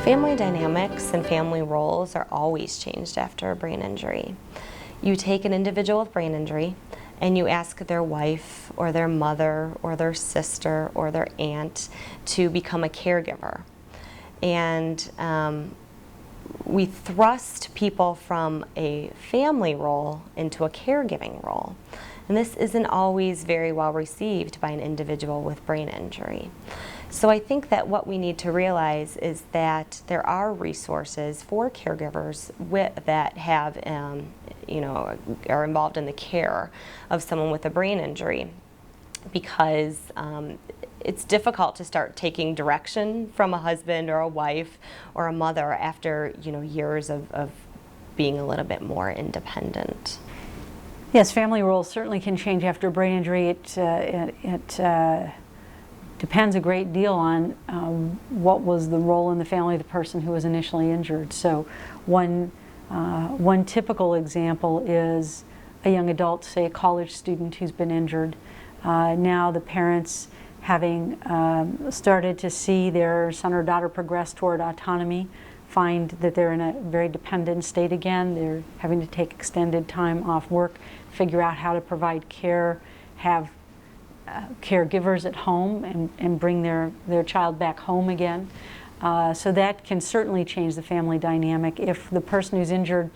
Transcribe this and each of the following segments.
Family dynamics and family roles are always changed after a brain injury. You take an individual with brain injury and you ask their wife or their mother or their sister or their aunt to become a caregiver. And we thrust people from a family role into a caregiving role. And this isn't always very well received by an individual with brain injury. So I think that what we need to realize is that there are resources for caregivers that have, are involved in the care of someone with a brain injury, because it's difficult to start taking direction from a husband or a wife or a mother after years of being a little bit more independent. Yes, family roles certainly can change after a brain injury. It depends a great deal on what was the role in the family of the person who was initially injured. So one typical example is a young adult, say a college student who's been injured. Now the parents, having started to see their son or daughter progress toward autonomy, find that they're in a very dependent state again. They're having to take extended time off work, figure out how to provide care, have caregivers at home and bring their child back home again. So that can certainly change the family dynamic. If the person who's injured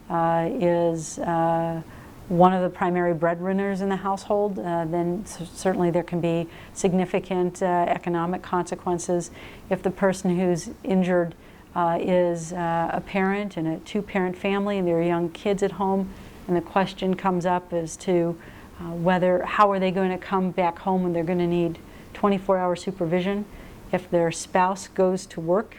is one of the primary breadwinners in the household, then certainly there can be significant economic consequences. If the person who's injured is a parent in a two-parent family and there are young kids at home, and the question comes up as to how are they going to come back home when they're going to need 24-hour supervision? If their spouse goes to work,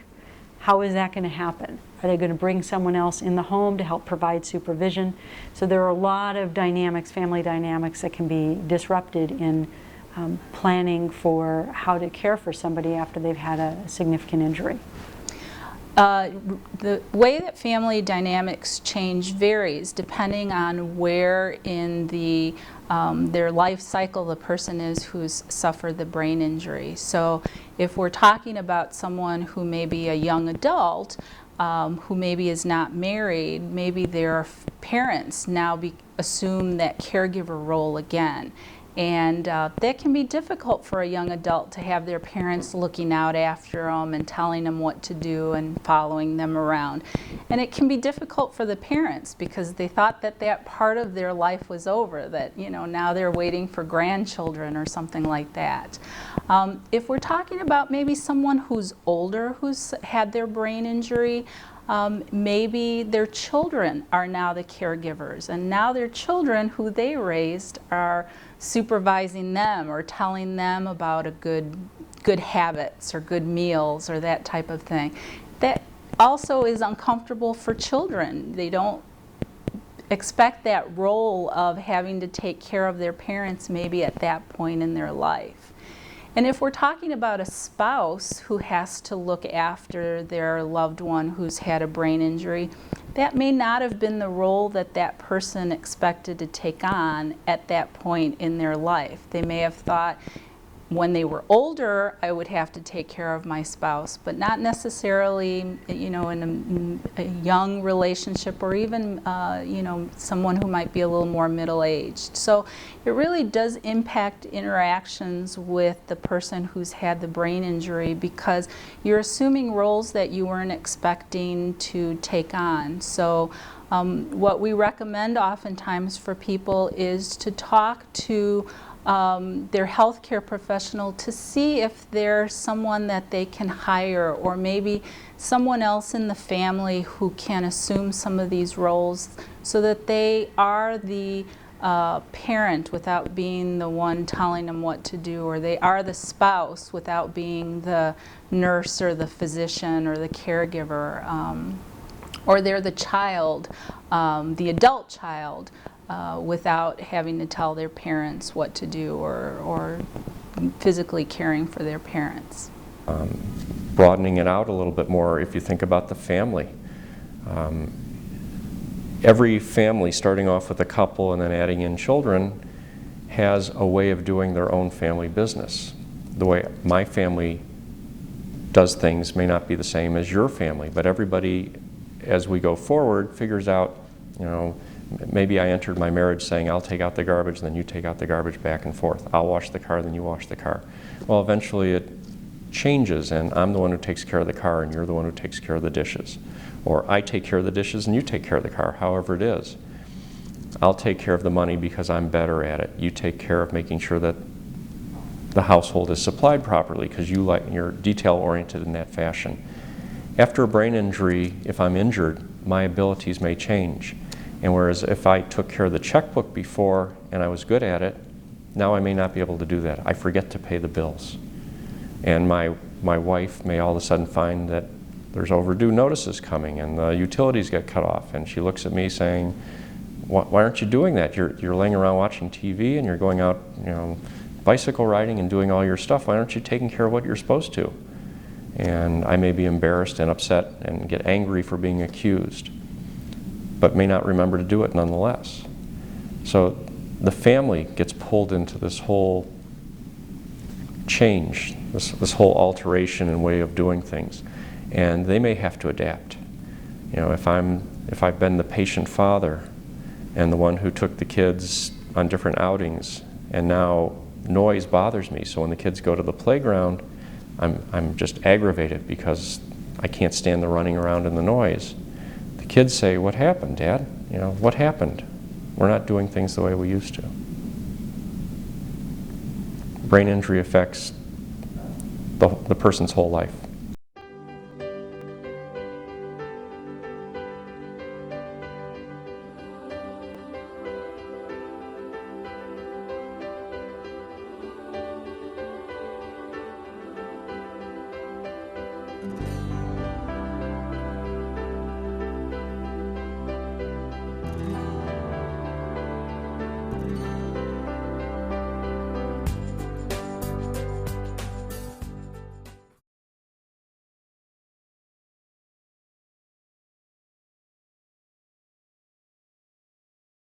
how is that going to happen? Are they going to bring someone else in the home to help provide supervision? So there are a lot of dynamics, family dynamics, that can be disrupted in planning for how to care for somebody after they've had a significant injury. The way that family dynamics change varies depending on where in their life cycle the person is who's suffered the brain injury. So if we're talking about someone who may be a young adult, who maybe is not married, maybe their parents now assume that caregiver role again. And that can be difficult for a young adult to have their parents looking out after them and telling them what to do and following them around. And it can be difficult for the parents because they thought that part of their life was over, that now they're waiting for grandchildren or something like that. If we're talking about maybe someone who's older, who's had their brain injury, maybe their children are now the caregivers, and now their children who they raised are supervising them or telling them about a good habits or good meals or that type of thing. That also is uncomfortable for children. They don't expect that role of having to take care of their parents maybe at that point in their life. And if we're talking about a spouse who has to look after their loved one who's had a brain injury, that may not have been the role that that person expected to take on at that point in their life. They may have thought, when they were older, I would have to take care of my spouse, but not necessarily, in a young relationship, or even, someone who might be a little more middle-aged. So it really does impact interactions with the person who's had the brain injury, because you're assuming roles that you weren't expecting to take on. So what we recommend oftentimes for people is to talk to their healthcare professional to see if there's someone that they can hire, or maybe someone else in the family who can assume some of these roles, so that they are the parent without being the one telling them what to do, or they are the spouse without being the nurse or the physician or the caregiver, or they're the child, the adult child, without having to tell their parents what to do, or physically caring for their parents. Broadening it out a little bit more, if you think about the family. Every family, starting off with a couple and then adding in children, has a way of doing their own family business. The way my family does things may not be the same as your family, but everybody, as we go forward, figures out, you know, maybe I entered my marriage saying, I'll take out the garbage, then you take out the garbage, back and forth. I'll wash the car, then you wash the car. Well, eventually it changes, and I'm the one who takes care of the car, and you're the one who takes care of the dishes. Or I take care of the dishes, and you take care of the car, however it is. I'll take care of the money because I'm better at it. You take care of making sure that the household is supplied properly because you're detail-oriented in that fashion. After a brain injury, if I'm injured, my abilities may change. And whereas if I took care of the checkbook before and I was good at it, now I may not be able to do that. I forget to pay the bills. And my wife may all of a sudden find that there's overdue notices coming and the utilities get cut off. And she looks at me saying, why aren't you doing that? You're laying around watching TV and you're going out, you know, bicycle riding and doing all your stuff. Why aren't you taking care of what you're supposed to? And I may be embarrassed and upset and get angry for being accused, but may not remember to do it nonetheless. So the family gets pulled into this whole change, this whole alteration and way of doing things, and they may have to adapt. You know, if I've been the patient father and the one who took the kids on different outings, and now noise bothers me, so when the kids go to the playground, I'm just aggravated because I can't stand the running around and the noise. The kids say, "What happened, Dad? You know, what happened? We're not doing things the way we used to." Brain injury affects the person's whole life.